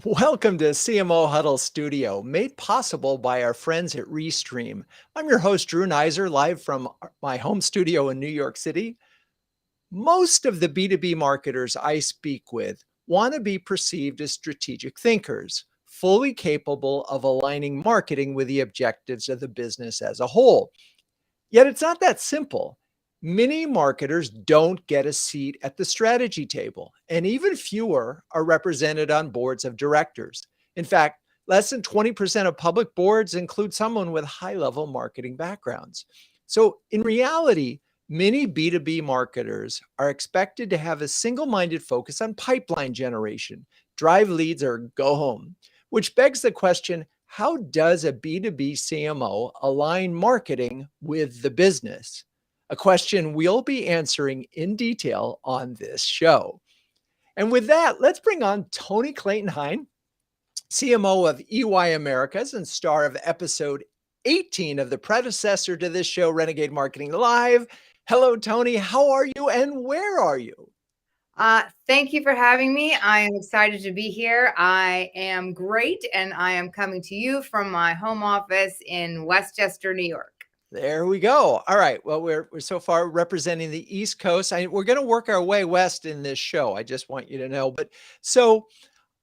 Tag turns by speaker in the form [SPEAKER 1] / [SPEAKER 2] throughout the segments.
[SPEAKER 1] Welcome to CMO Huddles Studio, made possible by our friends at Restream. I'm your host, Drew Neiser, live from my home studio in New York City. Most of the B2B marketers I speak with want to be perceived as strategic thinkers, fully capable of aligning marketing with the objectives of the business as a whole. Yet it's not that simple. Many marketers don't get a seat at the strategy table, and even fewer are represented on boards of directors. In fact, less than 20% of public boards include someone with high level marketing backgrounds. So, in reality, many B2B marketers are expected to have a single minded focus on pipeline generation, drive leads, or go home, which begs the question, how does a B2B CMO align marketing with the business? A question we'll be answering in detail on this show. And with that, let's bring on Toni Clayton-Hine, CMO of EY Americas and star of episode 18 of the predecessor to this show, Renegade Marketing Live. Hello, Toni. How are you and where are you?
[SPEAKER 2] Thank you for having me. I am excited to be here. I am great, and I am coming to you from my home office in Westchester, New York.
[SPEAKER 1] There we go. All right. Well, we're so far representing the East Coast. We're going to work our way west in this show. I just want you to know. But so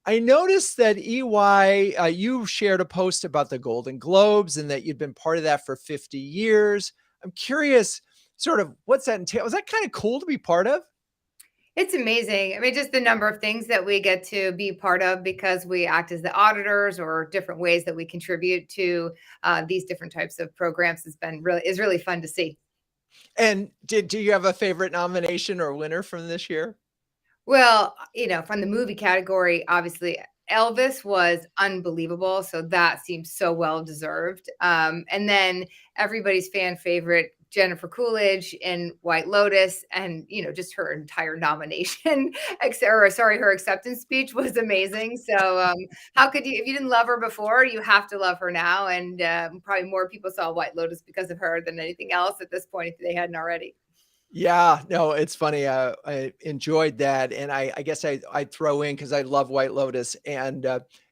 [SPEAKER 1] I noticed that EY, you shared a post about the Golden Globes and that you'd been part of that for 50 years. I'm curious, sort of, what's that entail? Is that kind of cool to be part of?
[SPEAKER 2] It's amazing. I mean, just the number of things that we get to be part of because we act as the auditors or different ways that we contribute to these different types of programs is really fun to see.
[SPEAKER 1] And do you have a favorite nomination or winner from this year?
[SPEAKER 2] Well, from the movie category, obviously Elvis was unbelievable, so that seems so well deserved. And then everybody's fan favorite Jennifer Coolidge in White Lotus, and just her entire nomination, her acceptance speech was amazing. So how could you, if you didn't love her before, you have to love her now. And probably more people saw White Lotus because of her than anything else at this point if they hadn't already.
[SPEAKER 1] Yeah, no, it's funny. I enjoyed that, and I guess I'd throw in because I love White Lotus and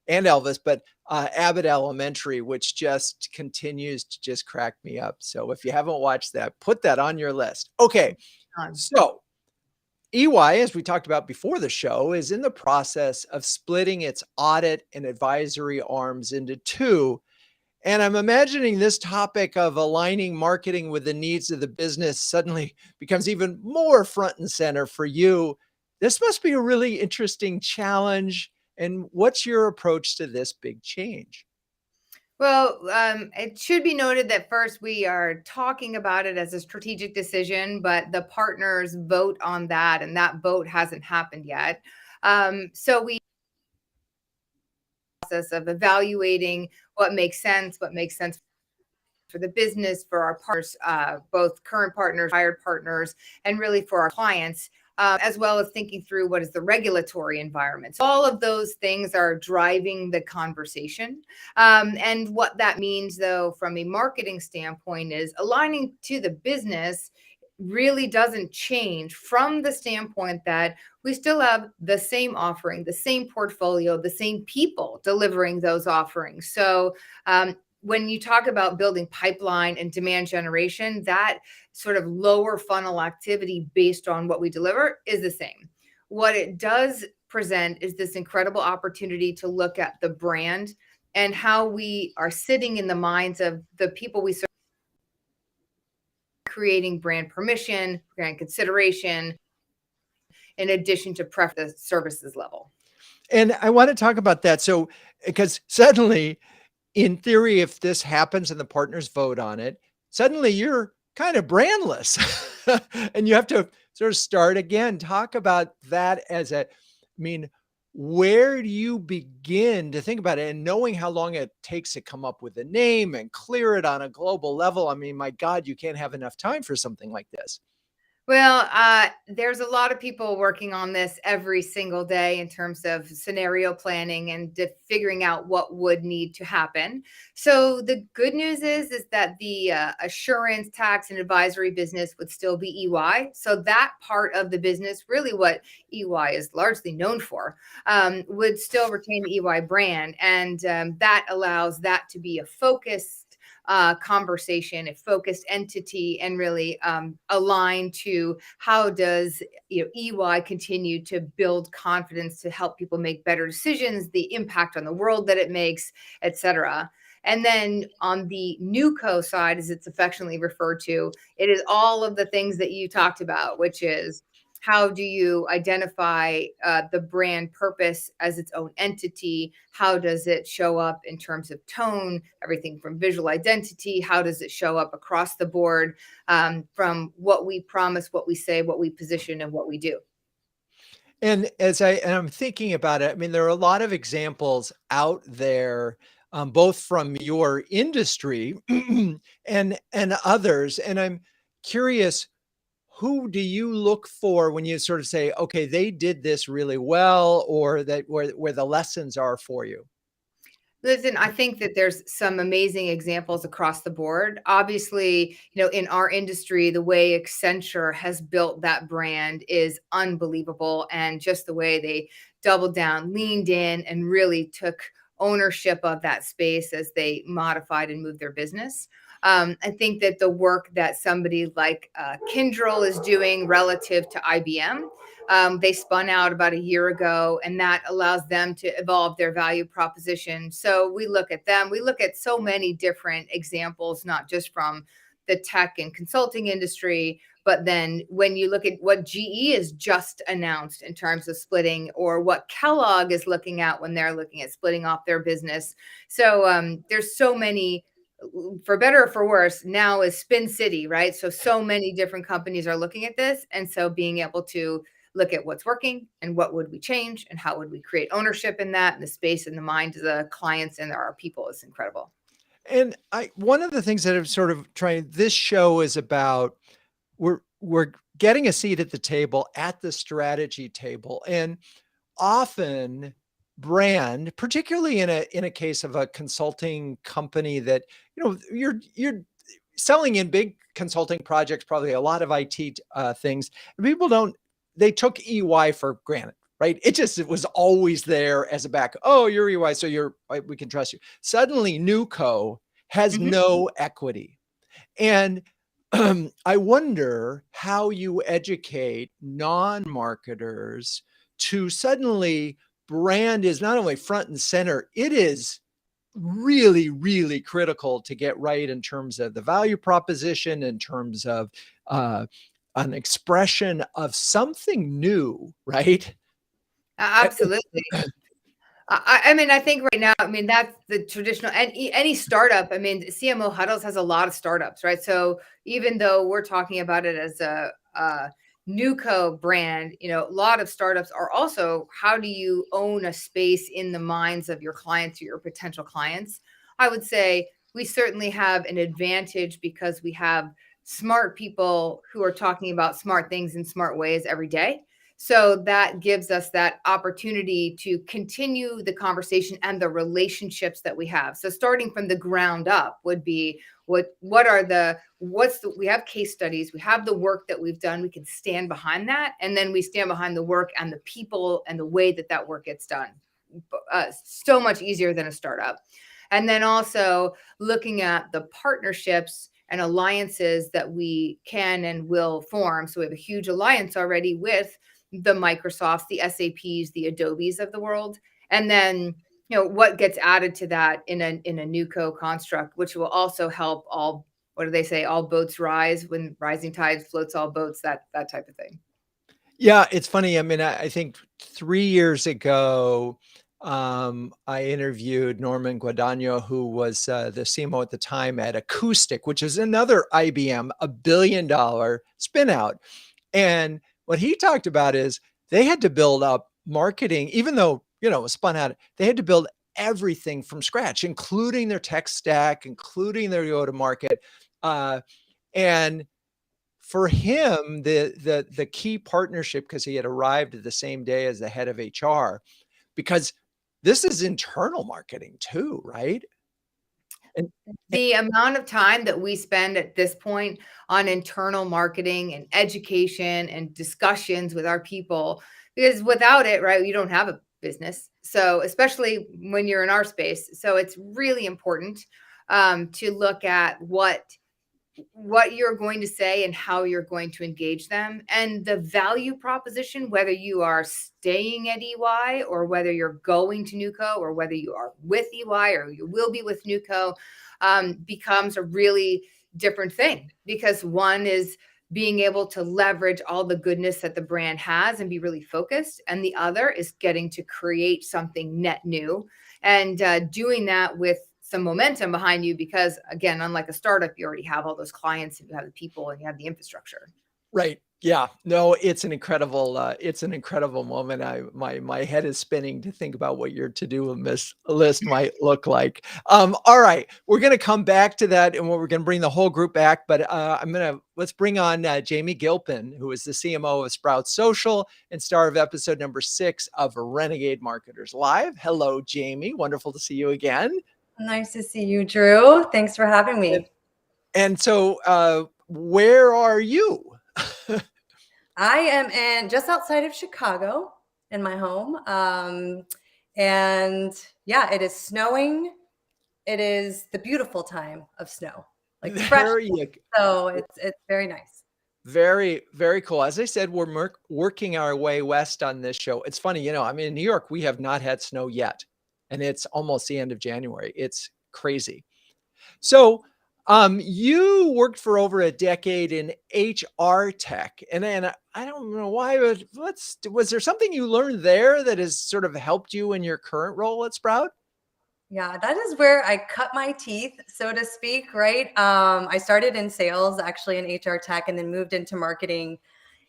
[SPEAKER 1] Elvis, but Abbott Elementary, which just continues to just crack me up. So if you haven't watched that, put that on your list. Okay, so EY, as we talked about before the show, is in the process of splitting its audit and advisory arms into two. And I'm imagining this topic of aligning marketing with the needs of the business suddenly becomes even more front and center for you. This must be a really interesting challenge. And what's your approach to this big change?
[SPEAKER 2] Well, it should be noted that first we are talking about it as a strategic decision, but the partners vote on that, and that vote hasn't happened yet. So we process of evaluating what makes sense for the business, for our partners, both current partners, hired partners, and really for our clients. As well as thinking through what is the regulatory environment. So all of those things are driving the conversation. And what that means, though, from a marketing standpoint, is aligning to the business really doesn't change from the standpoint that we still have the same offering, the same portfolio, the same people delivering those offerings. So when you talk about building pipeline and demand generation, that sort of lower funnel activity based on what we deliver is the same. What it does present is this incredible opportunity to look at the brand and how we are sitting in the minds of the people we serve, creating brand permission, brand consideration, in addition to the services level.
[SPEAKER 1] And I want to talk about that. So, because suddenly, in theory, if this happens and the partners vote on it, suddenly you're kind of brandless and you have to sort of start again. Talk about that where do you begin to think about it, and knowing how long it takes to come up with a name and clear it on a global level? I mean, my God, you can't have enough time for something like this.
[SPEAKER 2] Well, there's a lot of people working on this every single day in terms of scenario planning and figuring out what would need to happen. So the good news is that the assurance, tax, and advisory business would still be EY. So that part of the business, really what EY is largely known for, would still retain the EY brand, and that allows that to be a focused conversation, a focused entity, and really align to how does EY continue to build confidence to help people make better decisions, the impact on the world that it makes, et cetera. And then on the NewCo side, as it's affectionately referred to, it is all of the things that you talked about, which is how do you identify the brand purpose as its own entity? How does it show up in terms of tone, everything from visual identity? How does it show up across the board, from what we promise, what we say, what we position, and what we do?
[SPEAKER 1] And I'm thinking about it, I mean, there are a lot of examples out there, both from your industry and others. And I'm curious, who do you look for when you sort of say, okay, they did this really well, or that where the lessons are for you?
[SPEAKER 2] Listen, I think that there's some amazing examples across the board. Obviously, in our industry, the way Accenture has built that brand is unbelievable. And just the way they doubled down, leaned in, and really took ownership of that space as they modified and moved their business. I think that the work that somebody like Kyndryl is doing relative to IBM, they spun out about a year ago, and that allows them to evolve their value proposition. So we look at them. We look at so many different examples, not just from the tech and consulting industry, but then when you look at what GE has just announced in terms of splitting, or what Kellogg is looking at when they're looking at splitting off their business. So there's so many, for better or for worse, now is Spin City, right? So many different companies are looking at this. And so being able to look at what's working and what would we change and how would we create ownership in that, and the space and the mind of the clients and our people is incredible.
[SPEAKER 1] And one of the things that I'm sort of trying, this show is about, we're getting a seat at the table, at the strategy table. And often brand, particularly in a case of a consulting company that, you're selling in big consulting projects, probably a lot of IT things, and people don't, they took EY for granted, right? It was always there as a back. Oh, you're EY, so we can trust you. Suddenly, Newco has
[SPEAKER 2] Mhm.
[SPEAKER 1] no equity, and I wonder how you educate non-marketers to suddenly brand is not only front and center, it is really, really critical to get right in terms of the value proposition, in terms of uh, an expression of something new, right? I-
[SPEAKER 2] Absolutely. I mean, I think right now, I mean, that's the traditional, and any startup. I mean, CMO Huddles has a lot of startups, right? So even though we're talking about it as a Newco brand, a lot of startups are also, how do you own a space in the minds of your clients or your potential clients? I would say we certainly have an advantage because we have smart people who are talking about smart things in smart ways every day. So that gives us that opportunity to continue the conversation and the relationships that we have. So starting from the ground up would be, we have case studies, we have the work that we've done, we can stand behind that, and then we stand behind the work and the people and the way that that work gets done. So much easier than a startup. And then also looking at the partnerships and alliances that we can and will form. So we have a huge alliance already with the Microsofts, the SAPs, the Adobes of the world. And then, what gets added to that in a NewCo construct, which will also help all, what do they say, all boats rise, when rising tide floats all boats, that type of thing.
[SPEAKER 1] Yeah, it's funny. I mean, I think 3 years ago, I interviewed Norman Guadagno, who was the CMO at the time at Acoustic, which is another IBM, $1 billion spin out. And what he talked about is they had to build up marketing, even though, it was spun out, they had to build everything from scratch, including their tech stack, including their go to market. And for him, the key partnership, because he had arrived the same day as the head of HR, because this is internal marketing too, right? And
[SPEAKER 2] The amount of time that we spend at this point on internal marketing and education and discussions with our people, because without it, right, you don't have a business. So especially when you're in our space. So it's really important to look at what you're going to say and how you're going to engage them, and the value proposition, whether you are staying at EY or whether you're going to NewCo or whether you are with EY or you will be with NewCo, becomes a really different thing, because one is being able to leverage all the goodness that the brand has and be really focused. And the other is getting to create something net new and doing that with some momentum behind you, because again, unlike a startup, you already have all those clients and you have the people and you have the infrastructure.
[SPEAKER 1] right. Yeah. No, it's an incredible moment. My head is spinning to think about what your to-do list might look like. All right. We're going to come back to that, and we're going to bring the whole group back, but let's bring on Jamie Gilpin, who is the CMO of Sprout Social and star of episode number 6 of Renegade Marketers Live. Hello, Jamie. Wonderful to see you again.
[SPEAKER 3] Nice to see you, Drew. Thanks for having me.
[SPEAKER 1] And so, where are you?
[SPEAKER 3] I am just outside of Chicago in my home. And yeah, it is snowing. It is the beautiful time of snow, like fresh. So it's very nice.
[SPEAKER 1] Very, very cool. As I said, we're working our way west on this show. It's funny, in New York, we have not had snow yet, and it's almost the end of January. It's crazy. So, you worked for over a decade in HR tech, and then I don't know why, but was there something you learned there that has sort of helped you in your current role at Sprout?
[SPEAKER 3] Yeah, that is where I cut my teeth, so to speak, right? I started in sales, actually in HR tech, and then moved into marketing.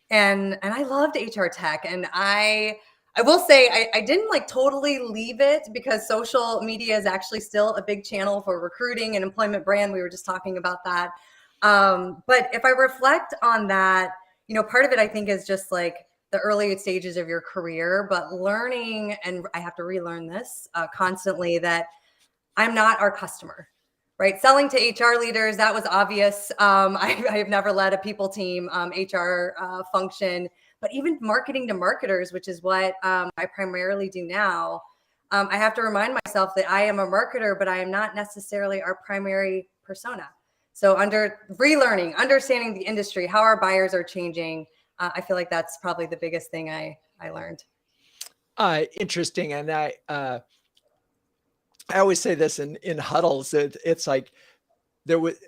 [SPEAKER 3] And I loved HR tech. And I will say I didn't like totally leave it, because social media is actually still a big channel for recruiting and employment brand. We were just talking about that. But if I reflect on that, part of it I think is just like the early stages of your career, but learning, and I have to relearn this constantly, that I'm not our customer. Right. Selling to HR leaders, that was obvious. I have never led a people team, HR function, but even marketing to marketers, which is what I primarily do now. I have to remind myself that I am a marketer, but I am not necessarily our primary persona. So relearning, understanding the industry, how our buyers are changing, I feel like that's probably the biggest thing I learned.
[SPEAKER 1] Interesting. And I always say this in huddles, it's like there was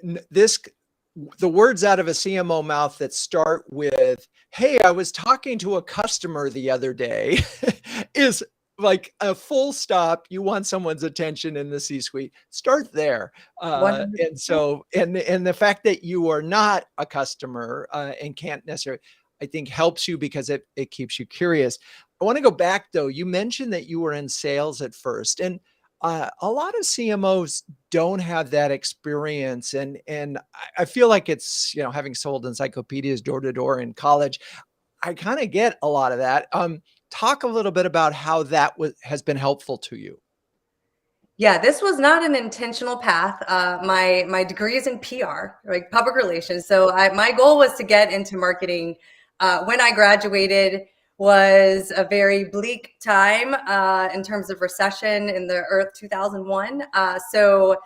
[SPEAKER 1] the words out of a CMO mouth that start with, "Hey, I was talking to a customer the other day," is like a full stop. You want someone's attention in the C-suite, start there. And so, and the fact that you are not a customer and can't necessarily, I think, helps you because it keeps you curious. I want to go back though. You mentioned that you were in sales at first, and a lot of CMOs don't have that experience. And I feel like it's, having sold encyclopedias door to door in college, I kind of get a lot of that. Talk a little bit about how that has been helpful to you.
[SPEAKER 3] Yeah, this was not an intentional path. My degree is in PR, like public relations. So my goal was to get into marketing. When I graduated, was a very bleak time in terms of recession in the earth 2001. So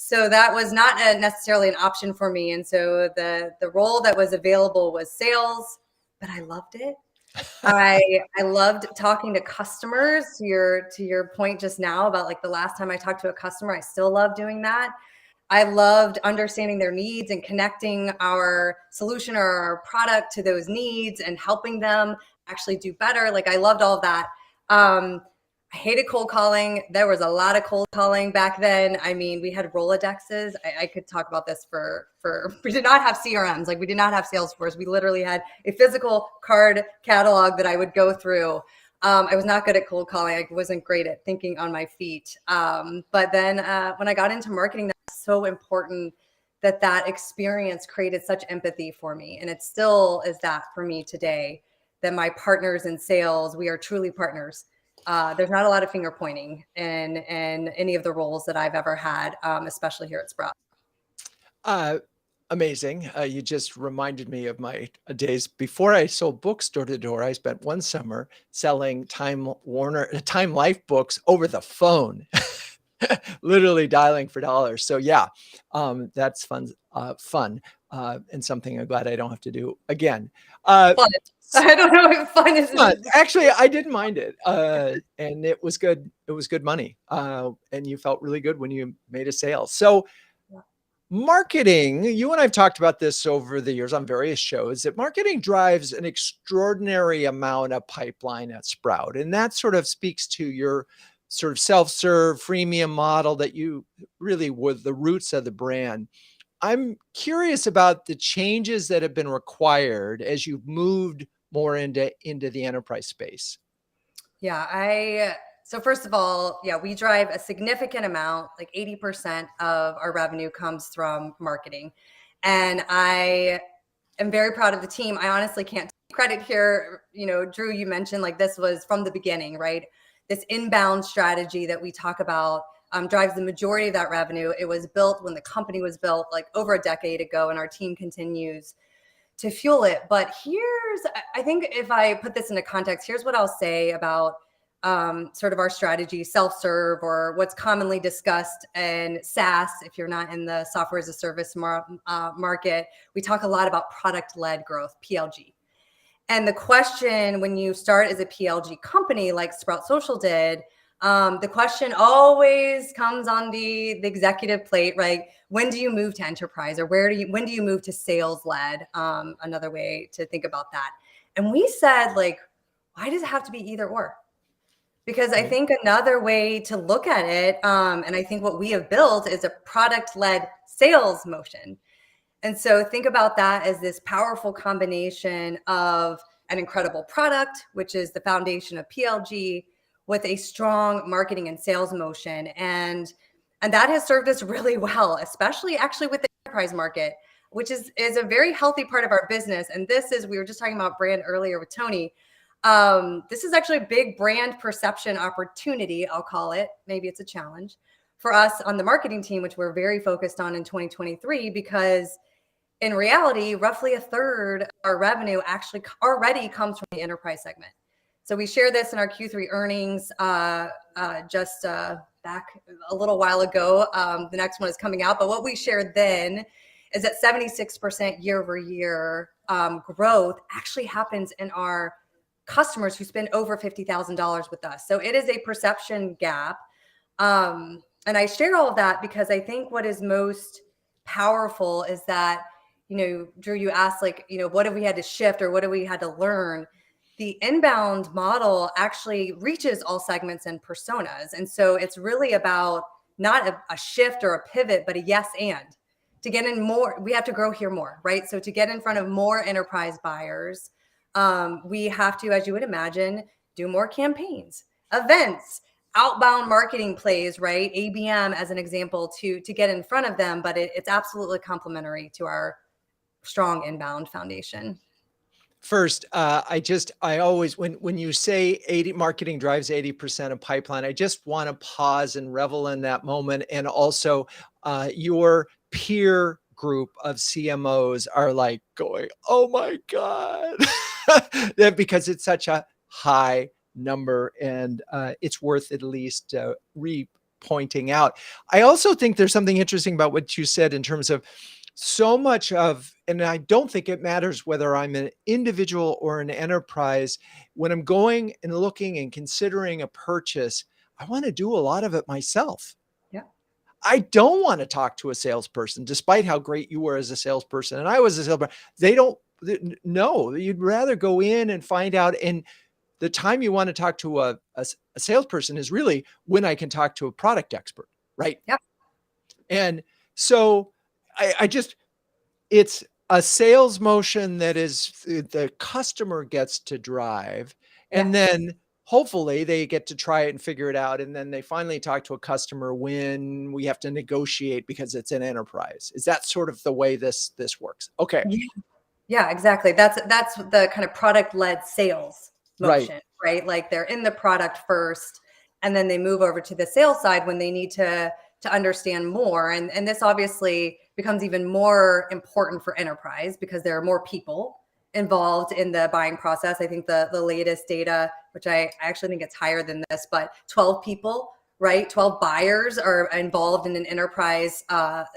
[SPEAKER 3] that was not necessarily an option for me. And so the role that was available was sales, but I loved it. I loved talking to customers. To your point just now about like the last time I talked to a customer, I still love doing that. I loved understanding their needs and connecting our solution or our product to those needs and helping them actually do better. Like I loved all of that. I hated cold calling. There was a lot of cold calling back then. I mean, we had Rolodexes. I could talk about this for we did not have CRMs. Like we did not have Salesforce. We literally had a physical card catalog that I would go through. I was not good at cold calling. I wasn't great at thinking on my feet. But then when I got into marketing, that's so important that experience created such empathy for me. And it still is that for me today, that my partners in sales, we are truly partners. There's not a lot of finger pointing in any of the roles that I've ever had, especially here at Sprout.
[SPEAKER 1] Amazing. You just reminded me of my days before I sold books door to door. I spent one summer selling Time Life books over the phone, literally dialing for dollars. So yeah, that's fun, and something I'm glad I don't have to do again.
[SPEAKER 3] Fun. I don't know if fun is.
[SPEAKER 1] Actually, I didn't mind it, and it was good. It was good money, and you felt really good when you made a sale. So. Marketing, you and I've talked about this over the years on various shows, that marketing drives an extraordinary amount of pipeline at Sprout. And that sort of speaks to your sort of self-serve freemium model that you really were the roots of the brand. I'm curious about the changes that have been required as you've moved more into the enterprise space.
[SPEAKER 3] Yeah, so first of all, yeah, we drive a significant amount, like 80% of our revenue comes from marketing. And I am very proud of the team. I honestly can't take credit here. Drew, you mentioned like this was from the beginning, right? This inbound strategy that we talk about drives the majority of that revenue. It was built when the company was built like over a decade ago, and our team continues to fuel it. But I think if I put this into context, here's what I'll say about sort of our strategy, self-serve, or what's commonly discussed in SaaS. If you're not in the software as a service market, we talk a lot about product-led growth, PLG. And the question when you start as a PLG company like Sprout Social did, the question always comes on the executive plate, right? When do you move to enterprise, or when do you move to sales led? Another way to think about that. And we said, like, why does it have to be either or? Because I think another way to look at it, and I think what we have built is a product led sales motion. And so think about that as this powerful combination of an incredible product, which is the foundation of PLG, with a strong marketing and sales motion. And that has served us really well, especially actually with the enterprise market, which is a very healthy part of our business. And we were just talking about brand earlier with Toni. This is actually a big brand perception opportunity, I'll call it. Maybe it's a challenge for us on the marketing team, which we're very focused on in 2023, because in reality, roughly a third of our revenue actually already comes from the enterprise segment. So we shared this in our Q3 earnings just back a little while ago. The next one is coming out. But what we shared then is that 76% year over year growth actually happens in our customers who spend over $50,000 with us. So it is a perception gap. And I share all of that because I think what is most powerful is that, Drew, you asked what have we had to shift or what have we had to learn? The inbound model actually reaches all segments and personas. And so it's really about not a shift or a pivot, but a yes and. To get in more, we have to grow here more, right? So to get in front of more enterprise buyers, we have to, as you would imagine, do more campaigns, events, outbound marketing plays, right? ABM as an example to get in front of them, but it's absolutely complementary to our strong inbound foundation.
[SPEAKER 1] First, I always, when you say marketing drives 80% of pipeline, I just want to pause and revel in that moment. And also your peer group of CMOs are like going, oh my God, because it's such a high number, and it's worth at least pointing out. I also think there's something interesting about what you said in terms of so much of, and I don't think it matters whether I'm an individual or an enterprise, when I'm going and looking and considering a purchase, I want to do a lot of it myself.
[SPEAKER 3] Yeah.
[SPEAKER 1] I don't want to talk to a salesperson, despite how great you were as a salesperson. And I was a salesperson. No, you'd rather go in and find out. And the time you want to talk to a salesperson is really when I can talk to a product expert, right?
[SPEAKER 3] Yeah.
[SPEAKER 1] And so it's a sales motion that is the customer gets to drive. And then hopefully they get to try it and figure it out. And then they finally talk to a customer when we have to negotiate because it's an enterprise. Is that sort of the way this works? Okay.
[SPEAKER 3] Yeah, exactly. That's the kind of product-led sales
[SPEAKER 1] Right.
[SPEAKER 3] motion, right? Like they're in the product first, and then they move over to the sales side when they need to understand more. And this obviously becomes even more important for enterprise because there are more people involved in the buying process. I think the latest data, which I actually think it's higher than this, but 12 people, right? 12 buyers are involved in an enterprise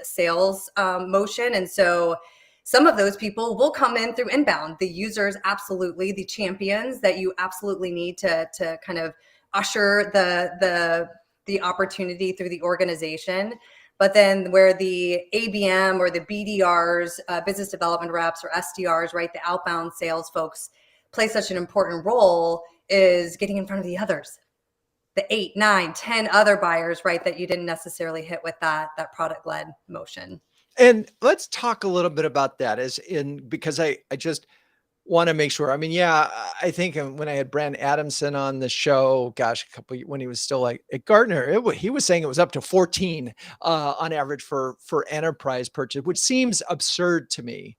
[SPEAKER 3] sales motion. And so some of those people will come in through inbound. The users, absolutely, the champions that you absolutely need to kind of usher the opportunity through the organization. But then where the ABM or the BDRs, business development reps or SDRs, right, the outbound sales folks play such an important role is getting in front of the others, the 8, 9, 10 other buyers, right, that you didn't necessarily hit with that product-led motion.
[SPEAKER 1] And let's talk a little bit about that because I just want to make sure. I mean, yeah, I think when I had Brand Adamson on the show, gosh, when he was still like at Gartner, he was saying it was up to 14 on average for enterprise purchase, which seems absurd to me.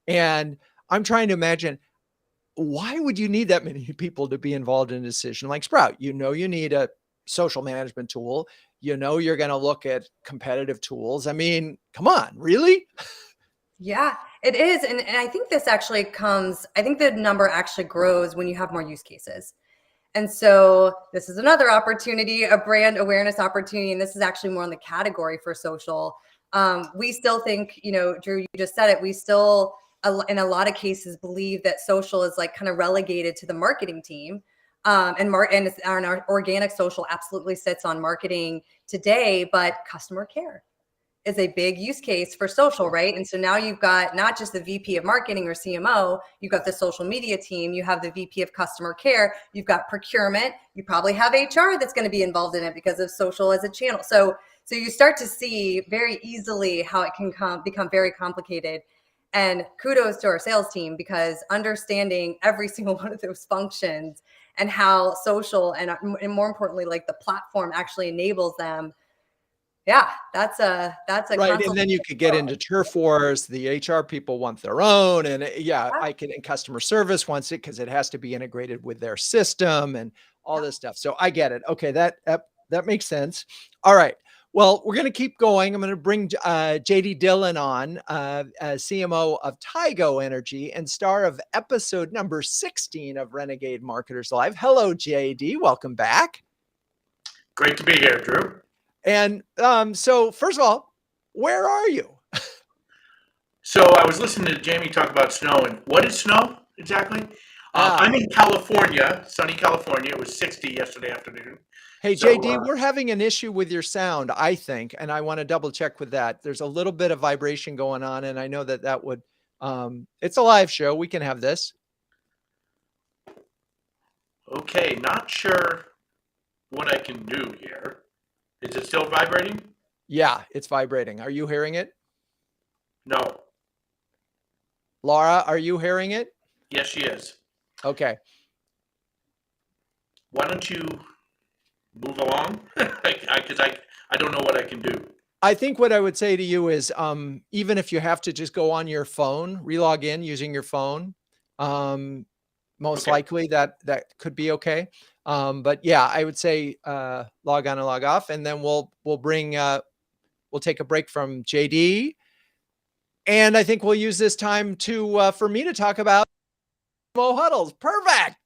[SPEAKER 1] And I'm trying to imagine, why would you need that many people to be involved in a decision like Sprout? You need a social management tool. You're going to look at competitive tools. I mean, come on, really?
[SPEAKER 3] Yeah, it is. And I think this actually I think the number actually grows when you have more use cases. And so this is another opportunity, a brand awareness opportunity. And this is actually more in the category for social. We still think, Drew, you just said it, we still, in a lot of cases, believe that social is like kind of relegated to the marketing team. And our organic social absolutely sits on marketing today, but customer care is a big use case for social, right? And so now you've got not just the VP of marketing or CMO, you've got the social media team, you have the VP of customer care, you've got procurement, you probably have HR that's going to be involved in it because of social as a channel. So you start to see very easily how it can become very complicated. And kudos to our sales team, because understanding every single one of those functions and how social and more importantly, like the platform actually enables them. Yeah, that's a
[SPEAKER 1] right. And then you could get into turf wars. The HR people want their own, and and customer service wants it because it has to be integrated with their system and all this stuff. So I get it. Okay, that makes sense. All right. Well, we're going to keep going. I'm going to bring JD Dillon on, CMO of Tigo Energy and star of episode number 16 of Renegade Marketers Live. Hello, JD. Welcome back.
[SPEAKER 4] Great to be here, Drew.
[SPEAKER 1] And so first of all, where are you?
[SPEAKER 4] So I was listening to Jamie talk about snow, and what is snow exactly? I'm in California, sunny California. It was 60 yesterday afternoon.
[SPEAKER 1] Hey, JD, we're having an issue with your sound, I think, and I want to double check with that. There's a little bit of vibration going on, and I know that would, it's a live show. We can have this.
[SPEAKER 4] Okay, not sure what I can do here. Is it still vibrating?
[SPEAKER 1] Yeah, it's vibrating. Are you hearing it?
[SPEAKER 4] No.
[SPEAKER 1] Laura, are you hearing it?
[SPEAKER 4] Yes, she is.
[SPEAKER 1] Okay.
[SPEAKER 4] Why don't you move along? Because I don't know what I can do.
[SPEAKER 1] I think what I would say to you is, even if you have to just go on your phone, relog in using your phone, most likely that could be okay. But yeah, I would say log on and log off, and then we'll take a break from JD, and I think we'll use this time for me to talk about CMO Huddles. Perfect.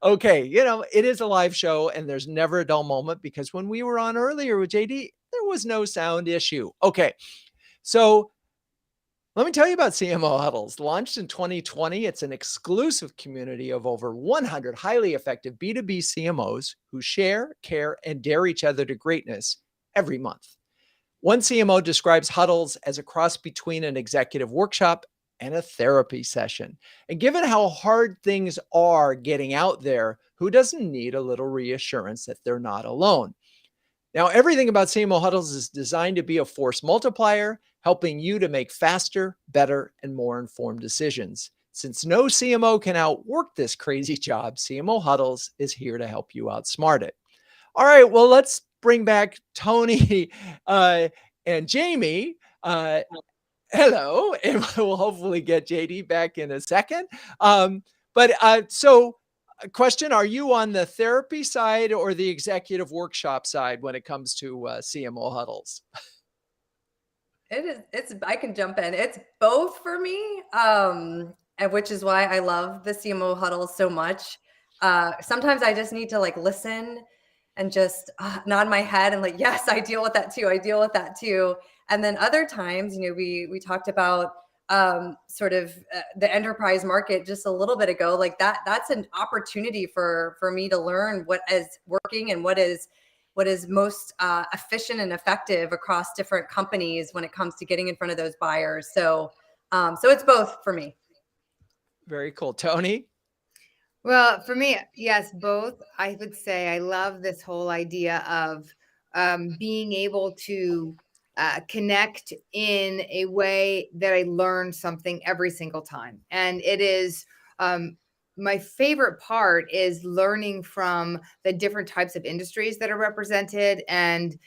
[SPEAKER 1] Okay, it is a live show, and there's never a dull moment because when we were on earlier with JD, there was no sound issue. Okay, so let me tell you about CMO Huddles. Launched in 2020, it's an exclusive community of over 100 highly effective B2B CMOs who share, care, and dare each other to greatness every month. One CMO describes Huddles as a cross between an executive workshop and a therapy session. And given how hard things are getting out there, who doesn't need a little reassurance that they're not alone? Now, everything about CMO Huddles is designed to be a force multiplier, helping you to make faster, better, and more informed decisions. Since no CMO can outwork this crazy job, CMO Huddles is here to help you outsmart it. All right, well, let's bring back Toni and Jamie. Hello, and we'll hopefully get JD back in a second. So a question, are you on the therapy side or the executive workshop side when it comes to CMO Huddles?
[SPEAKER 3] I can jump in. It's both for me, and which is why I love the CMO huddles so much. Sometimes I just need to like listen and just nod my head and like, yes, I deal with that too. I deal with that too. And then other times, we talked about sort of the enterprise market just a little bit ago. Like that's an opportunity for me to learn what is working and what is most efficient and effective across different companies when it comes to getting in front of those buyers. So it's both for me.
[SPEAKER 1] Very cool. Toni?
[SPEAKER 2] Well, for me, yes, both. I would say I love this whole idea of being able to connect in a way that I learn something every single time. And it is my favorite part is learning from the different types of industries that are represented. And,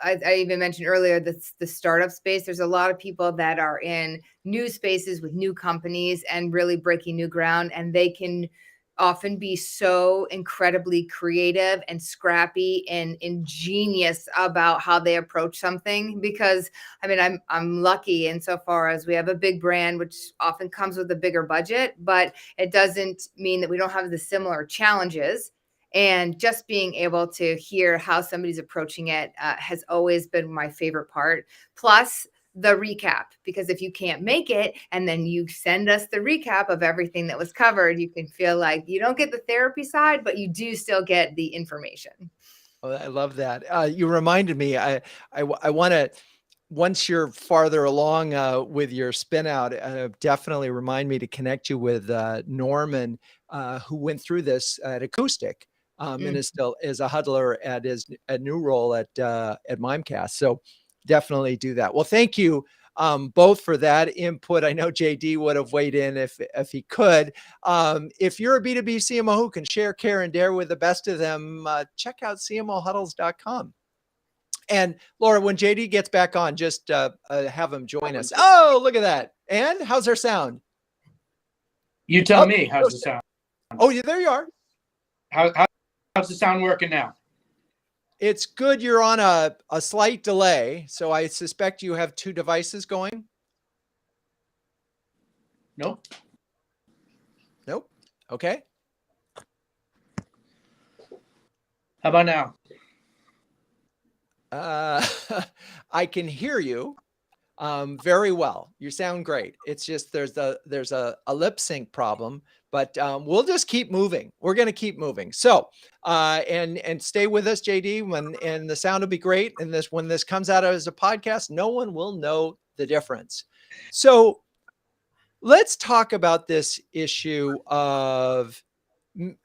[SPEAKER 2] I even mentioned earlier the startup space. There's a lot of people that are in new spaces with new companies and really breaking new ground. And they can often be so incredibly creative and scrappy and ingenious about how they approach something. Because I'm lucky insofar as we have a big brand, which often comes with a bigger budget, but it doesn't mean that we don't have the similar challenges. And just being able to hear how somebody's approaching it has always been my favorite part. Plus the recap, because if you can't make it and then you send us the recap of everything that was covered, you can feel like you don't get the therapy side, but you do still get the information.
[SPEAKER 1] Oh, I love that. You reminded me, I want to, once you're farther along with your spin out, definitely remind me to connect you with Norman, who went through this at Acoustic and is still is a huddler at his a new role at Mimecast. So definitely do that. Well, thank you both for that input. I know JD would have weighed in if he could. If you're a B2B CMO who can share, care, and dare with the best of them, check out CMOHuddles.com. And Laura, when JD gets back on, just have him join us. Oh, look at that. And how's our sound?
[SPEAKER 5] You tell me, how's the sound?
[SPEAKER 1] Oh, yeah, there you are.
[SPEAKER 5] How's the sound working now?
[SPEAKER 1] It's good. You're on a slight delay. So I suspect you have two devices going.
[SPEAKER 5] Nope.
[SPEAKER 1] Okay.
[SPEAKER 5] How about now?
[SPEAKER 1] I can hear you very well. You sound great. It's just there's a lip sync problem, but we'll just keep moving. We're going to keep moving. So and stay with us, JD. And the sound will be great. And when this comes out as a podcast, no one will know the difference. So let's talk about this issue of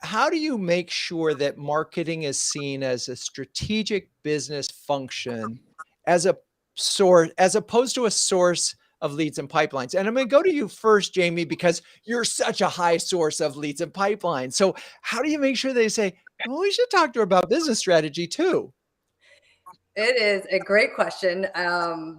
[SPEAKER 1] how do you make sure that marketing is seen as a strategic business function as opposed to a source of leads and pipelines? And I'm going to go to you first, Jamie, because you're such a high source of leads and pipelines. So how do you make sure they say, well, we should talk to her about business strategy too?
[SPEAKER 3] It is a great question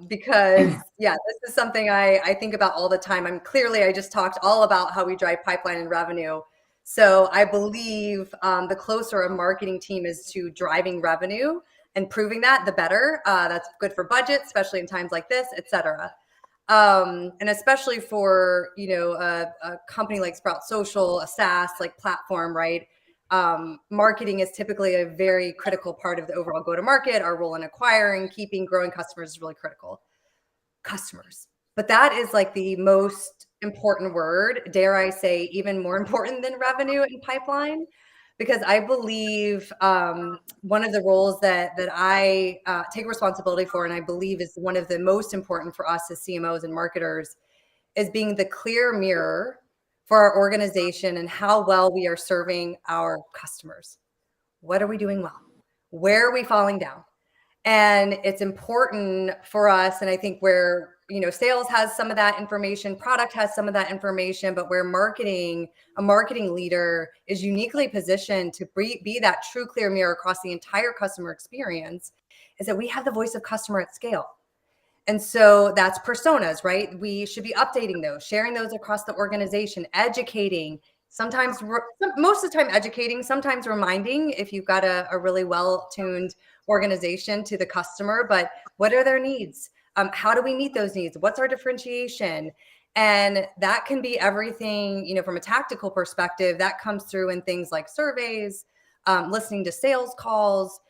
[SPEAKER 3] because, this is something I think about all the time. I just talked all about how we drive pipeline and revenue. So I believe the closer a marketing team is to driving revenue and proving that, the better. That's good for budget, especially in times like this, et cetera. And especially for, a company like Sprout Social, a SaaS like platform, right? Marketing is typically a very critical part of the overall go-to-market. Our role in acquiring, keeping, growing customers is really critical. Customers. But that is like the most important word, dare I say, even more important than revenue and pipeline, because I believe one of the roles that I take responsibility for, and I believe is one of the most important for us as CMOs and marketers, is being the clear mirror for our organization and how well we are serving our customers. What are we doing well? Where are we falling down? And it's important for us, and I think where sales has some of that information, product has some of that information, but where a marketing leader is uniquely positioned to be that true clear mirror across the entire customer experience, is that we have the voice of customer at scale. And so that's personas, right? We should be updating those, sharing those across the organization, educating, sometimes, most of the time educating, sometimes reminding if you've got a really well-tuned organization to the customer, but what are their needs? How do we meet those needs? What's our differentiation? And that can be everything, from a tactical perspective, that comes through in things like surveys, listening to sales calls.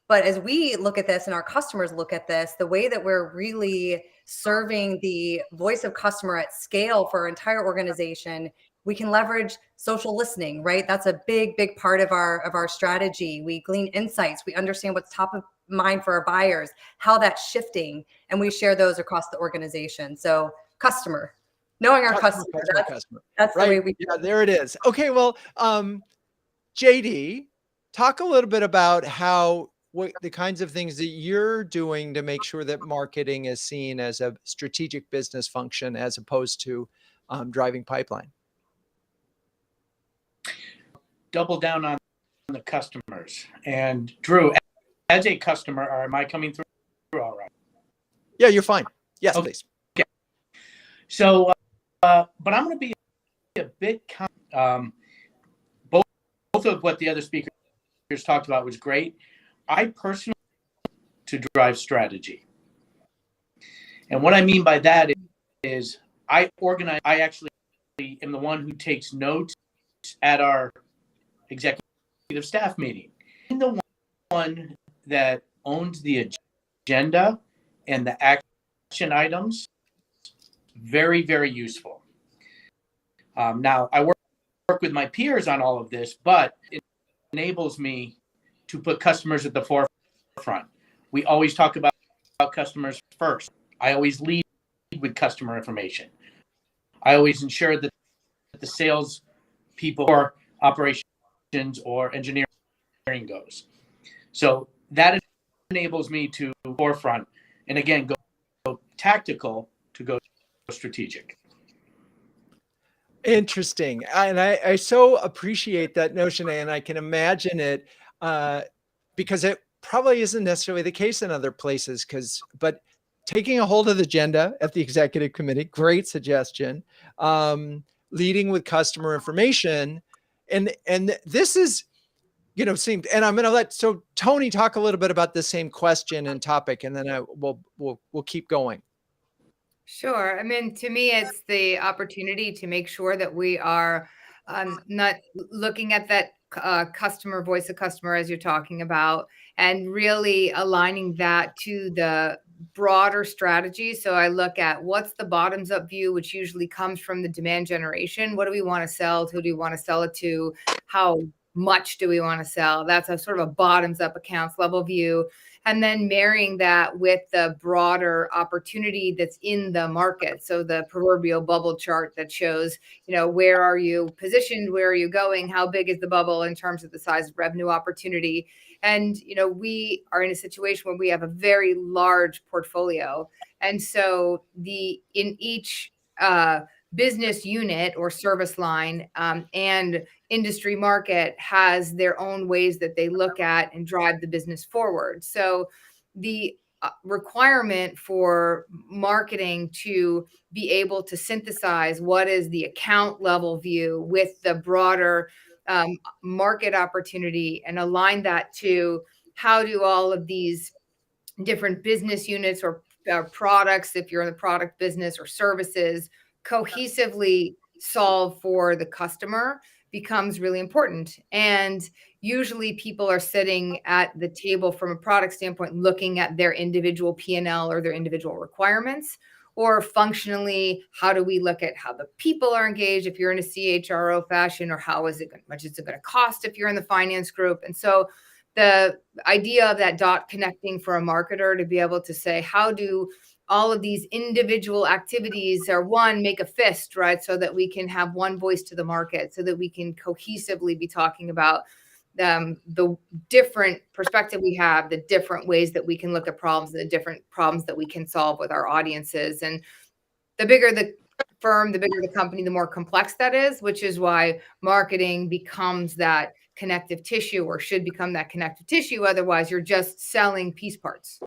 [SPEAKER 3] But as we look at this and our customers look at this, the way that we're really serving the voice of customer at scale for our entire organization, we can leverage social listening, right? That's a big, big part of our strategy. We glean insights. We understand what's top of mind for our buyers, how that's shifting, and we share those across the organization. So knowing our customer, that's
[SPEAKER 1] right.
[SPEAKER 3] The way we.
[SPEAKER 1] Yeah, there it is. Okay, well, JD, talk a little bit about what the kinds of things that you're doing to make sure that marketing is seen as a strategic business function as opposed to driving pipeline.
[SPEAKER 5] Double down on the customers. And Drew, as a customer, am I coming through all right?
[SPEAKER 1] Yeah, you're fine. Yes,
[SPEAKER 5] Okay.
[SPEAKER 1] please.
[SPEAKER 5] Okay. So, but I'm going to be a bit both of what the other speakers talked about was great. I personally to drive strategy. And what I mean by that is I actually am the one who takes notes at our executive staff meeting. I'm the one that owns the agenda and the action items. Very, very useful. Now, I work with my peers on all of this, but it enables me to put customers at the forefront. We always talk about customers first. I always lead with customer information. I always ensure that the sales people or operations or engineering goes. So that enables me to forefront and again go tactical to go strategic.
[SPEAKER 1] Interesting. And I so appreciate that notion, and I can imagine it because it probably isn't necessarily the case in other places. But taking a hold of the agenda at the executive committee, great suggestion. Leading with customer information, and this is, seemed. And I'm going to let Toni talk a little bit about the same question and topic, and then we'll keep going.
[SPEAKER 2] Sure. I mean, to me, it's the opportunity to make sure that we are not looking at that customer voice of customer as you're talking about, and really aligning that to the broader strategy. So I look at what's the bottoms up view, which usually comes from the demand generation. What do we want to sell? Who do we want to sell it to? How much do we want to sell? That's a sort of a bottoms up accounts level view. And then marrying that with the broader opportunity that's in the market. So the proverbial bubble chart that shows, where are you positioned? Where are you going? How big is the bubble in terms of the size of revenue opportunity? And, we are in a situation where we have a very large portfolio. And so in each business unit or service line and industry market has their own ways that they look at and drive the business forward. So the requirement for marketing to be able to synthesize what is the account level view with the broader market opportunity and align that to how do all of these different business units or products, if you're in the product business, or services, cohesively solve for the customer becomes really important. And usually people are sitting at the table from a product standpoint, looking at their individual P&L or their individual requirements, or functionally, how do we look at how the people are engaged if you're in a CHRO fashion, or much is it going to cost if you're in the finance group? And so the idea of that dot connecting for a marketer to be able to say, how do all of these individual activities make a fist, right? So that we can have one voice to the market, so that we can cohesively be talking about the different perspective we have, the different ways that we can look at problems, and the different problems that we can solve with our audiences. And the bigger the firm, the bigger the company, the more complex that is, which is why marketing becomes that connective tissue, or should become that connective tissue. Otherwise, you're just selling piece parts.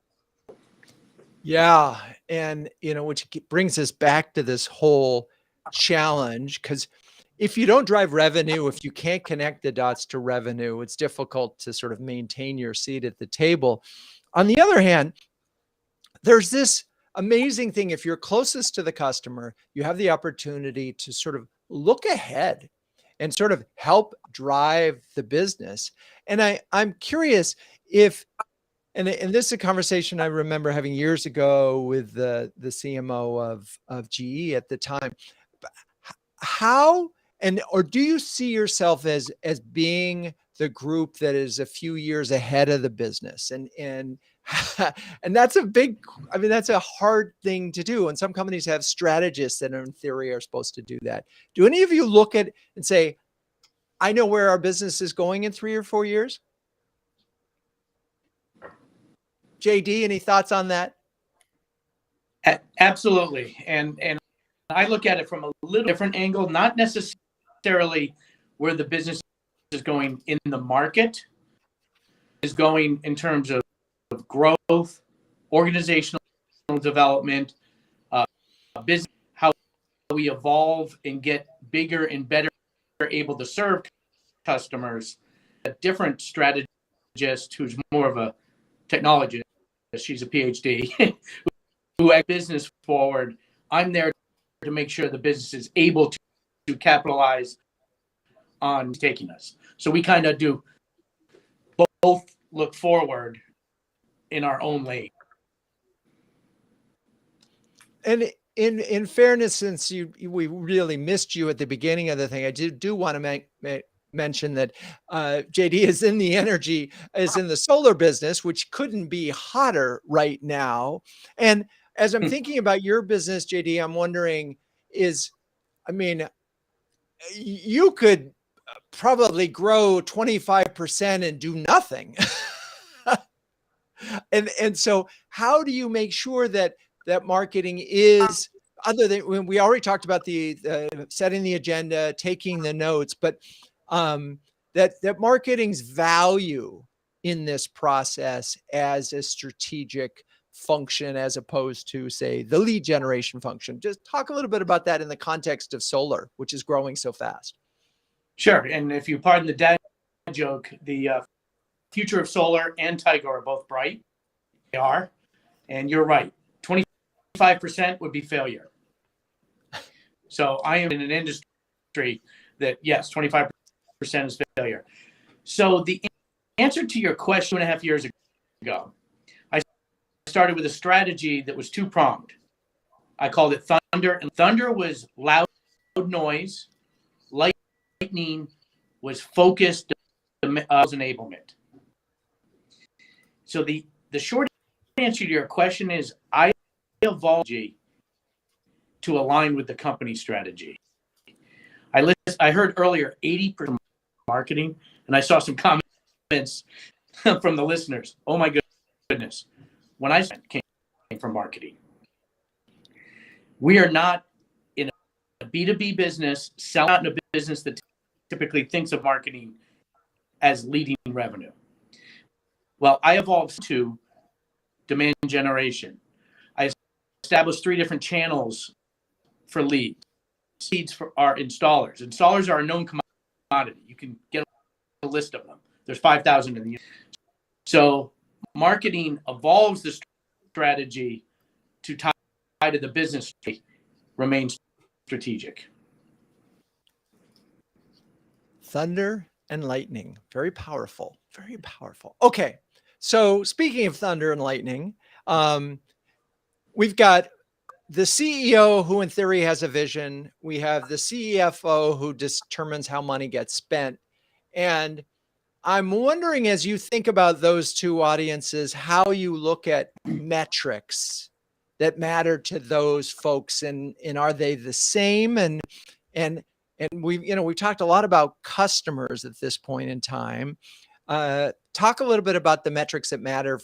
[SPEAKER 1] Yeah. And, which brings us back to this whole challenge, because if you don't drive revenue, if you can't connect the dots to revenue, it's difficult to sort of maintain your seat at the table. On the other hand, there's this amazing thing. If you're closest to the customer, you have the opportunity to sort of look ahead and sort of help drive the business. And I'm curious if, and this is a conversation I remember having years ago with the CMO of GE at the time. How, or do you see yourself as being the group that is a few years ahead of the business? And that's that's a hard thing to do. And some companies have strategists that in theory are supposed to do that. Do any of you look at and say, I know where our business is going in 3 or 4 years? JD, any thoughts on that?
[SPEAKER 5] Absolutely. And I look at it from a little different angle, not necessarily where the business is going in the market, is going in terms of growth, organizational development, business, how we evolve and get bigger and better able to serve customers. A different strategist who's more of a technologist, she's a PhD, who act business forward. I'm there to make sure the business is able to capitalize on taking us. So we kind of do both look forward in our own lane.
[SPEAKER 1] And in fairness, since we really missed you at the beginning of the thing, I do want to mention that JD is in the solar business, which couldn't be hotter right now. And as I'm thinking about your business, JD, I'm wondering you could probably grow 25% and do nothing. And so how do you make sure that marketing is, other than when we already talked about the setting the agenda, taking the notes, but that marketing's value in this process as a strategic function, as opposed to, say, the lead generation function? Just talk a little bit about that in the context of solar, which is growing so fast.
[SPEAKER 5] Sure. And if you pardon the dad joke, the future of solar and Tigo are both bright. They are. And you're right. 25% would be failure. So I am in an industry that, yes, 25% is failure. So the answer to your question 2.5 years ago, I started with a strategy that was two-pronged. I called it Thunder. And Thunder was loud noise. Lightning was focused enablement. So the short answer to your question is I evolved to align with the company strategy. I heard earlier 80% marketing, and I saw some comments from the listeners. Oh my goodness. When I came from marketing, we are not in a B2B business, selling out in a business that typically thinks of marketing as leading revenue. Well, I evolved to demand generation. I established 3 different channels for leads. Leads for our installers. Installers are a known commodity. You can get a list of them. There's 5,000 in the universe. So marketing evolves the strategy to tie to the business, remains strategic.
[SPEAKER 1] Thunder and lightning. Very powerful. Very powerful. Okay. So speaking of thunder and lightning, we've got the CEO who in theory has a vision. We have the CFO who determines how money gets spent. And I'm wondering, as you think about those two audiences, how you look at metrics that matter to those folks, and are they the same? And And we've talked a lot about customers at this point in time. Talk a little bit about the metrics that matter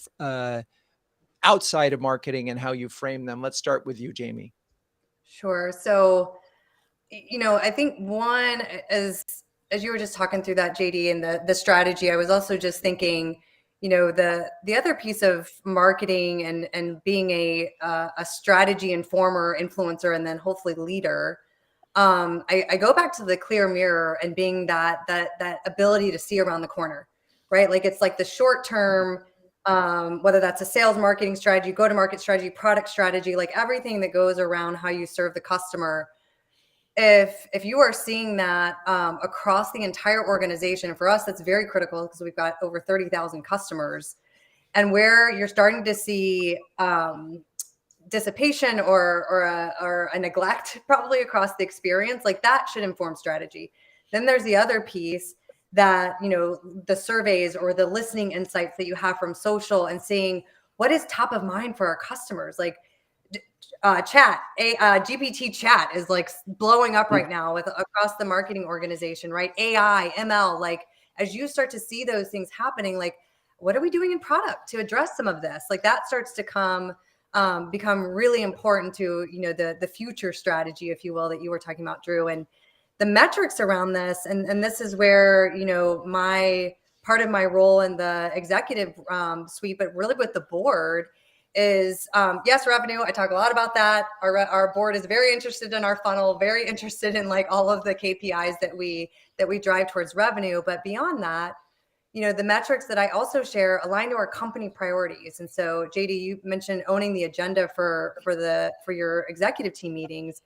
[SPEAKER 1] outside of marketing and how you frame them. Let's start with you, Jamie.
[SPEAKER 3] Sure. So, I think one, as you were just talking through that, JD, and the strategy, I was also just thinking, the other piece of marketing and being a strategy informer, influencer, and then hopefully leader. I go back to the clear mirror and being that ability to see around the corner, right? Like it's like the short term, whether that's a sales marketing strategy, go to market strategy, product strategy, like everything that goes around how you serve the customer. If you are seeing that across the entire organization, and for us, that's very critical because we've got over 30,000 customers, and where you're starting to see dissipation or a neglect probably across the experience, like that should inform strategy. Then there's the other piece that, the surveys or the listening insights that you have from social and seeing what is top of mind for our customers. Like GPT chat is like blowing up right now across the marketing organization, right? AI, ML, like as you start to see those things happening, like what are we doing in product to address some of this? Like that starts to become really important to, the future strategy, if you will, that you were talking about, Drew, and the metrics around this. And this is where, my part of my role in the executive suite, but really with the board is, yes, revenue. I talk a lot about that. Our board is very interested in our funnel, very interested in like all of the KPIs that we drive towards revenue. But beyond that, the metrics that I also share align to our company priorities. And so, JD, you mentioned owning the agenda for your executive team meetings.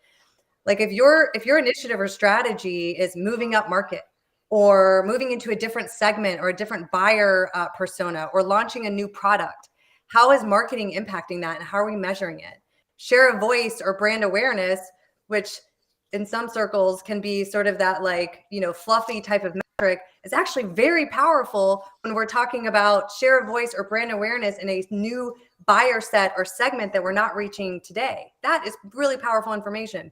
[SPEAKER 3] Like if your initiative or strategy is moving up market or moving into a different segment or a different buyer persona or launching a new product, how is marketing impacting that and how are we measuring it? Share of voice or brand awareness, which in some circles can be sort of that like, fluffy type of metric, is actually very powerful when we're talking about share of voice or brand awareness in a new buyer set or segment that we're not reaching today. That is really powerful information.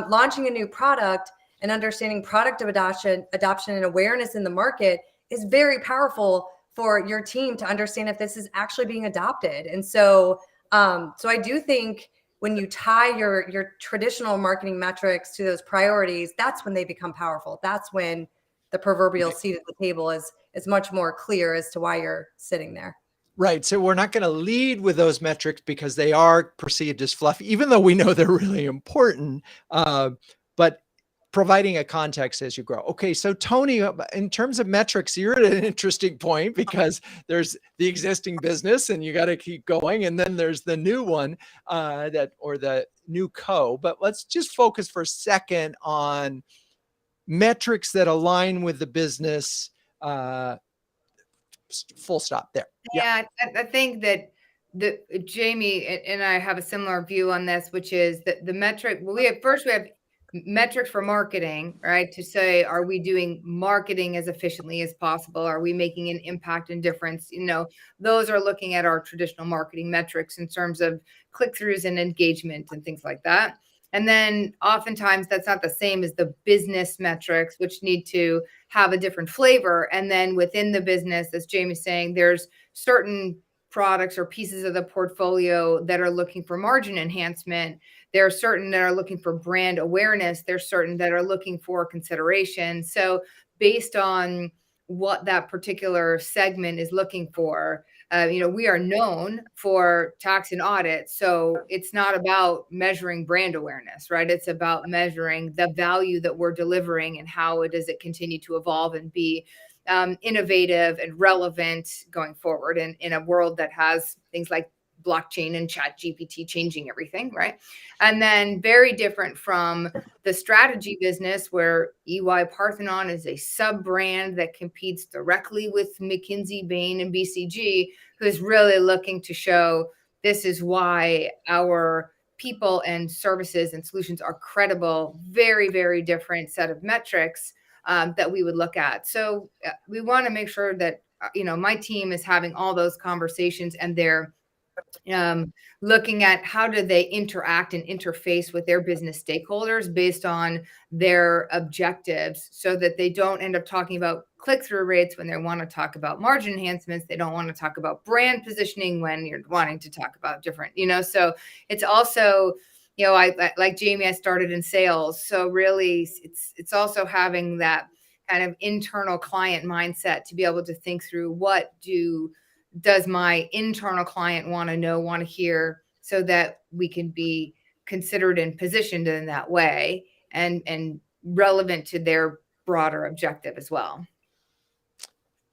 [SPEAKER 3] Launching a new product and understanding product adoption and awareness in the market is very powerful for your team to understand if this is actually being adopted. And so I do think when you tie your traditional marketing metrics to those priorities, that's when they become powerful. That's when the proverbial seat at the table is much more clear as to why you're sitting there.
[SPEAKER 1] Right. So we're not going to lead with those metrics because they are perceived as fluffy, even though we know they're really important. But providing a context as you grow. Okay. So Toni, in terms of metrics, you're at an interesting point because there's the existing business and you got to keep going. And then there's the new one or the new co. But let's just focus for a second on metrics that align with the business. Full stop there.
[SPEAKER 2] Yeah, I think that Jamie and I have a similar view on this, which is that the metric, we have metrics for marketing, right? To say, are we doing marketing as efficiently as possible? Are we making an impact and difference? Those are looking at our traditional marketing metrics in terms of click-throughs and engagement and things like that. And then oftentimes that's not the same as the business metrics, which need to have a different flavor. And then within the business, as Jamie's saying, there's certain products or pieces of the portfolio that are looking for margin enhancement. There are certain that are looking for brand awareness. There's certain that are looking for consideration. So based on what that particular segment is looking for, we are known for tax and audit. So it's not about measuring brand awareness, right? It's about measuring the value that we're delivering and how does it continue to evolve and be innovative and relevant going forward in a world that has things like blockchain and chat GPT changing everything, right? And then very different from the strategy business where EY Parthenon is a sub-brand that competes directly with McKinsey, Bain, and BCG, who's really looking to show this is why our people and services and solutions are credible. Very, very different set of metrics that we would look at. So we want to make sure that, my team is having all those conversations and they're looking at how do they interact and interface with their business stakeholders based on their objectives, so that they don't end up talking about click-through rates when they want to talk about margin enhancements. They don't want to talk about brand positioning when you're wanting to talk about different, so it's also, I like Jamie, I started in sales. So really it's also having that kind of internal client mindset to be able to think through what does my internal client want to know, want to hear, so that we can be considered and positioned in that way and relevant to their broader objective as well.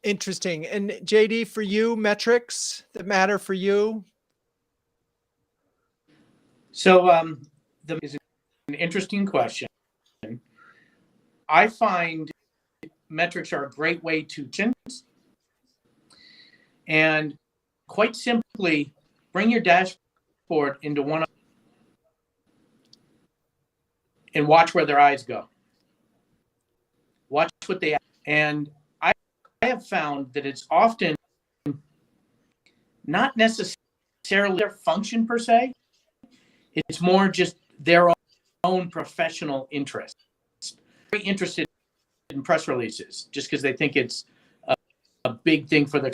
[SPEAKER 1] Interesting. And JD, for you, metrics that matter for you?
[SPEAKER 5] So that is an interesting question. I find metrics are a great way to change, and quite simply bring your dashboard into one and watch where their eyes go. Watch what they, and I have found that it's often not necessarily their function per se. It's more just their own professional interest. Very interested in press releases just because they think it's a big thing for the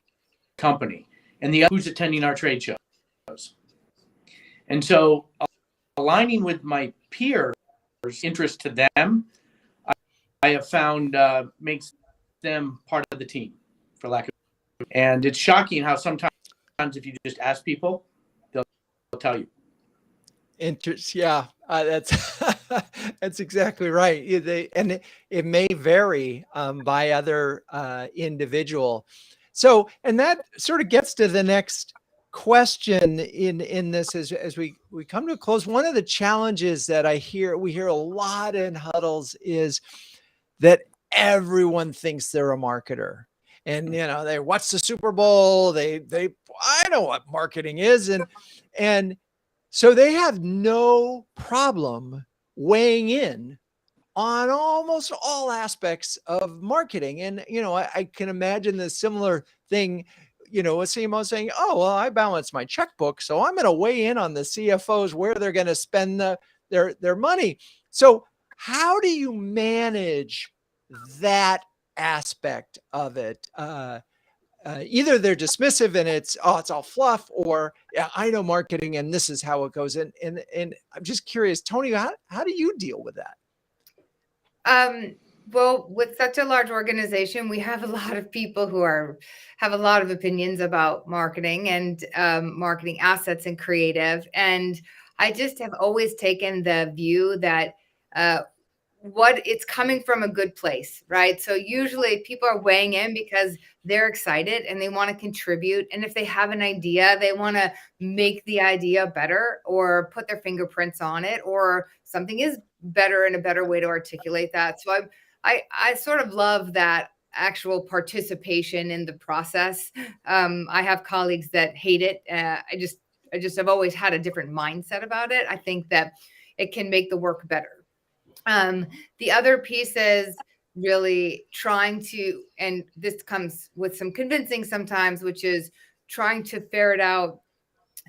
[SPEAKER 5] company, and the other who's attending our trade shows. And so aligning with my peers' interest to them, I have found makes them part of the team, for lack of. And it's shocking how sometimes if you just ask people, they'll tell you.
[SPEAKER 1] Interest, yeah, that's that's exactly right. It may vary by other individual. So, and that sort of gets to the next question in this as we come to a close. One of the challenges that we hear a lot in huddles is that everyone thinks they're a marketer. And they watch the Super Bowl, I know what marketing is, and so they have no problem weighing in on almost all aspects of marketing. And, I can imagine the similar thing, a CMO saying, oh, well, I balance my checkbook, so I'm going to weigh in on the CFOs where they're going to spend their money. So how do you manage that aspect of it? Either they're dismissive and it's all fluff, or yeah, I know marketing and this is how it goes. And I'm just curious, Toni, how do you deal with that?
[SPEAKER 2] Well, with such a large organization, we have a lot of people who have a lot of opinions about marketing and marketing assets and creative. And I just have always taken the view that it's coming from a good place, right? So usually people are weighing in because they're excited and they want to contribute. And if they have an idea, they want to make the idea better or put their fingerprints on it, or something is better and a better way to articulate that. So I sort of love that actual participation in the process. I have colleagues that hate it. I just have always had a different mindset about it. I think that it can make the work better. The other piece is really trying to, and this comes with some convincing sometimes, which is trying to ferret out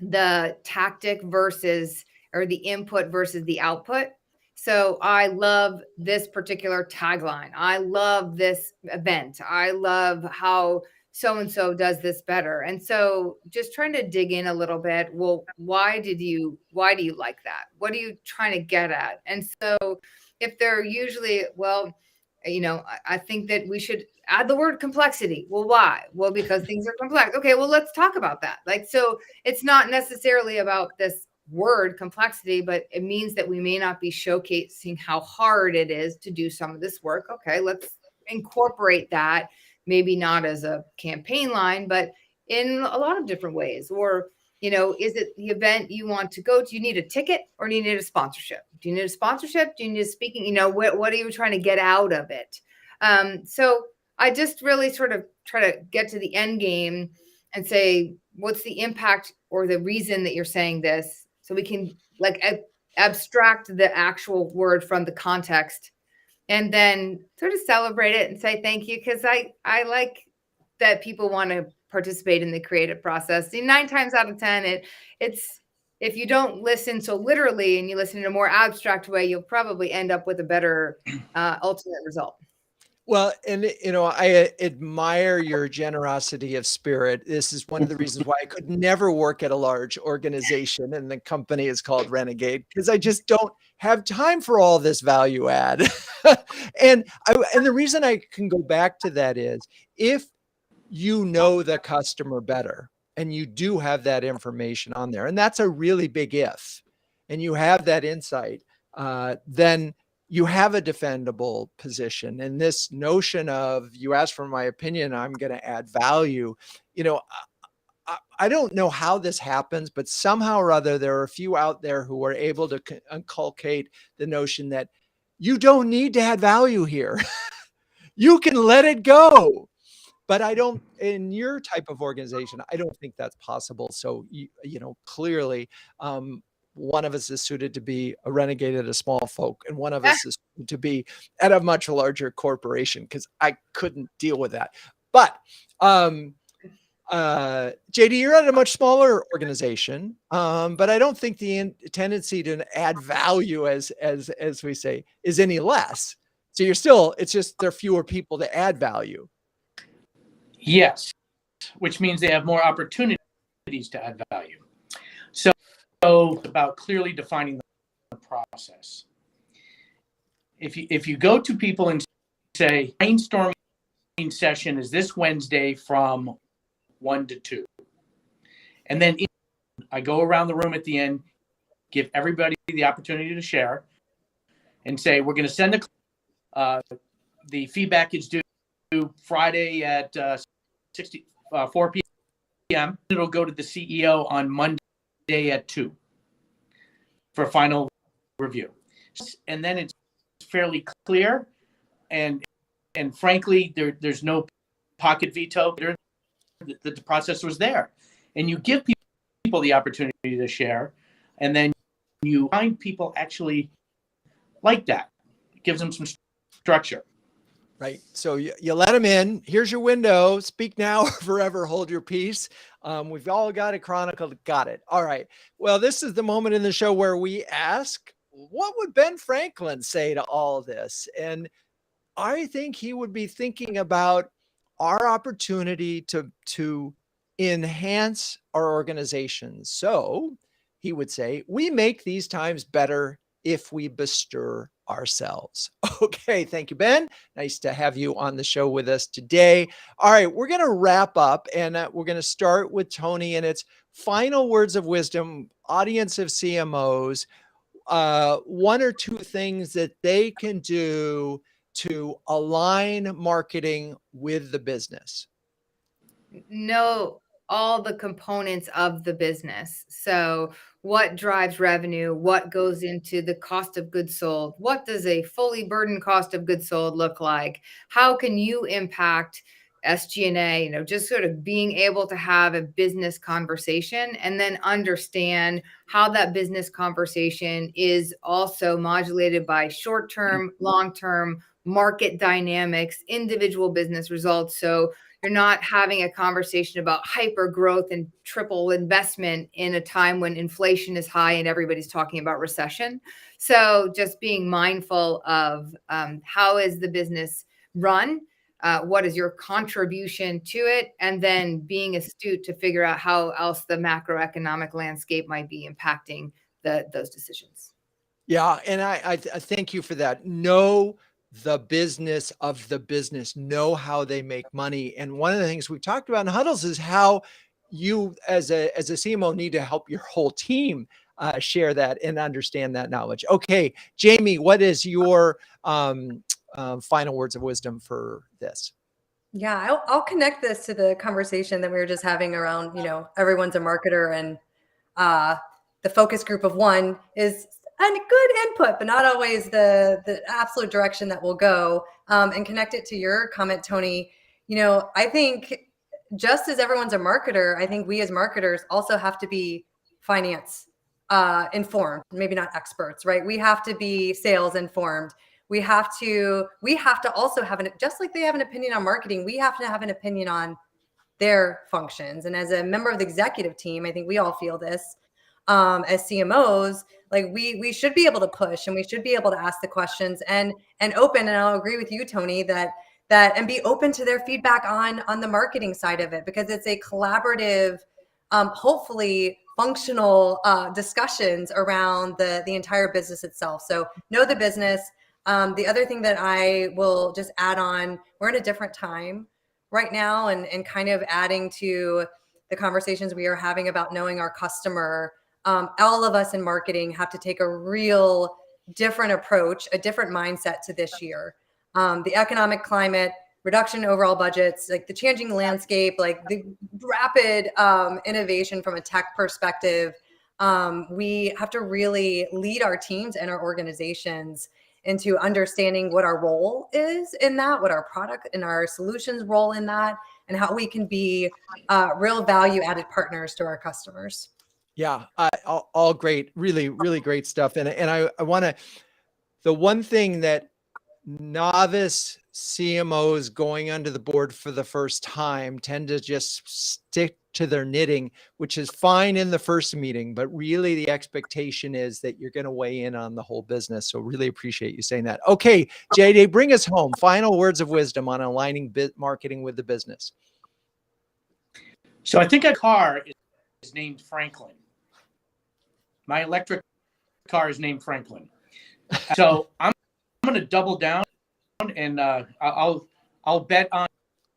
[SPEAKER 2] the tactic or the input versus the output. So I love this particular tagline. I love this event. I love how so-and-so does this better. And so just trying to dig in a little bit. Well, why do you like that? What are you trying to get at? And so if they're usually, well, I think that we should add the word complexity. Well, why? Well, because things are complex. Okay, well, let's talk about that. So it's not necessarily about this word complexity, but it means that we may not be showcasing how hard it is to do some of this work. Okay, let's incorporate that, maybe not as a campaign line, but in a lot of different ways. Or, is it the event you want to go to? Do you need a ticket or do you need a sponsorship? Do you need a sponsorship? Do you need speaking? What are you trying to get out of it? So I just really sort of try to get to the end game and say, what's the impact or the reason that you're saying this? So we can abstract the actual word from the context and then sort of celebrate it and say thank you, because I like that people want to participate in the creative process. 9 times out of 10, it's if you don't listen so literally and you listen in a more abstract way, you'll probably end up with a better ultimate result.
[SPEAKER 1] Well, and I admire your generosity of spirit. This is one of the reasons why I could never work at a large organization, and the company is called Renegade, because I just don't have time for all this value add. And the reason I can go back to that is if you know the customer better and you do have that information on there, and that's a really big if, and you have that insight, then you have a defendable position. And this notion of, you asked for my opinion, I'm going to add value. I don't know how this happens, but somehow or other, there are a few out there who are able to inculcate the notion that you don't need to add value here. You can let it go. But I don't, in your type of organization, I don't think that's possible. So, clearly, one of us is suited to be a renegade at a small folk, and one of us is suited to be at a much larger corporation, because I couldn't deal with that. But JD, you're at a much smaller organization, but I don't think the tendency to add value, as we say, is any less. So it's just there are fewer people to add value.
[SPEAKER 5] Yes, which means they have more opportunities to add value. So about clearly defining the process. If you go to people and say, brainstorming session is this Wednesday from 1 to 2. And then I go around the room at the end, give everybody the opportunity to share, and say, we're going to send the feedback is due Friday at 4 p.m. It'll go to the CEO on Monday at 2 for final review. And then it's fairly clear, and frankly, there's no pocket veto. The process was there, and you give people the opportunity to share, and then you find people actually like that. It gives them some structure.
[SPEAKER 1] Right. So you let them in. Here's your window. Speak now or forever hold your peace. We've all got it chronicled. Got it. All right. Well, this is the moment in the show where we ask, what would Ben Franklin say to all this? And I think he would be thinking about our opportunity to enhance our organizations. So he would say, we make these times better if we bestir ourselves. Okay. Thank you, Ben. Nice to have you on the show with us today. All right. We're going to wrap up, and we're going to start with Toni and its final words of wisdom. Audience of CMOs, 1 or 2 things that they can do to align marketing with the business.
[SPEAKER 2] Know all the components of the business. So what drives revenue? What goes into the cost of goods sold? What does a fully burdened cost of goods sold look like? How can you impact SG&A? Just sort of being able to have a business conversation, and then understand how that business conversation is also modulated by short-term, long-term market dynamics, individual business results. So you're not having a conversation about hyper growth and triple investment in a time when inflation is high and everybody's talking about recession. So just being mindful of how is the business run? What is your contribution to it? And then being astute to figure out how else the macroeconomic landscape might be impacting those decisions.
[SPEAKER 1] Yeah. And I thank you for that. Know the business of the business, know how they make money. And one of the things we've talked about in Huddles is how you as a CMO need to help your whole team share that and understand that knowledge. Okay, Jamie, what is your final words of wisdom for this?
[SPEAKER 3] Yeah, I'll connect this to the conversation that we were just having around, everyone's a marketer, and the focus group of 1 is a good input, but not always the absolute direction that we'll go. And connect it to your comment, Toni. I think just as everyone's a marketer, I think we as marketers also have to be finance informed, maybe not experts, right? We have to be sales informed. We have to also have just like they have an opinion on marketing, we have to have an opinion on their functions. And as a member of the executive team, I think we all feel this, as CMOs, like we should be able to push, and we should be able to ask the questions and open. And I'll agree with you, Toni, that and be open to their feedback on the marketing side of it, because it's a collaborative, hopefully functional discussions around the entire business itself. So know the business. The other thing that I will just add on, we're in a different time right now, and kind of adding to the conversations we are having about knowing our customer. All of us in marketing have to take a real different approach, a different mindset to this year. The economic climate, reduction in overall budgets, like the changing landscape, like the rapid innovation from a tech perspective. We have to really lead our teams and our organizations into understanding what our role is in that, what our product and our solutions role in that, and how we can be real value-added partners to our customers.
[SPEAKER 1] Yeah, all great, really, really great stuff. And I want to, the one thing that novice CMOs going onto the board for the first time tend to just stick to their knitting, which is fine in the first meeting, but really the expectation is that you're going to weigh in on the whole business. So really appreciate you saying that. Okay, JD, bring us home. Final words of wisdom on aligning marketing with the business.
[SPEAKER 5] So I think a car is named Franklin. My electric car is named Franklin. So I'm going to double down, and I'll bet on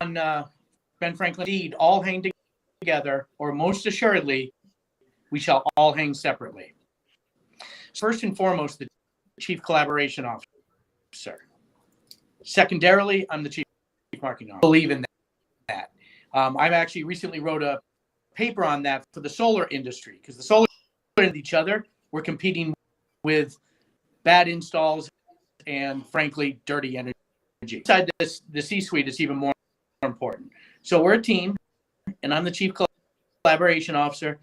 [SPEAKER 5] Ben Franklin. Indeed, all hang together, or most assuredly, we shall all hang separately. First and foremost, the Chief Collaboration Officer. Secondarily, I'm the Chief Marketing Officer. I believe in that. I've actually recently wrote a paper on that for the solar industry, because the solar and each other, we're competing with bad installs and, frankly, dirty energy. Inside this, the C-suite is even more important. So we're a team, and I'm the Chief Collaboration Officer.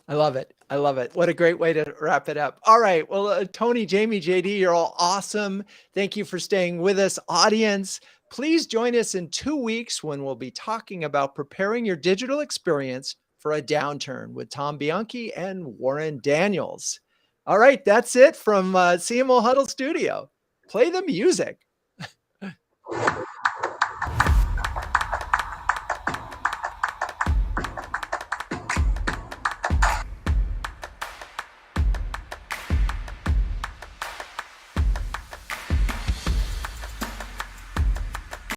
[SPEAKER 1] I love it. I love it. What a great way to wrap it up. All right. Well, Toni, Jamie, JD, you're all awesome. Thank you for staying with us. Audience, please join us in 2 weeks when we'll be talking about preparing your digital experience for a downturn with Tom Bianchi and Warren Daniels. All right. That's it from CMO Huddles Studio. Play the music.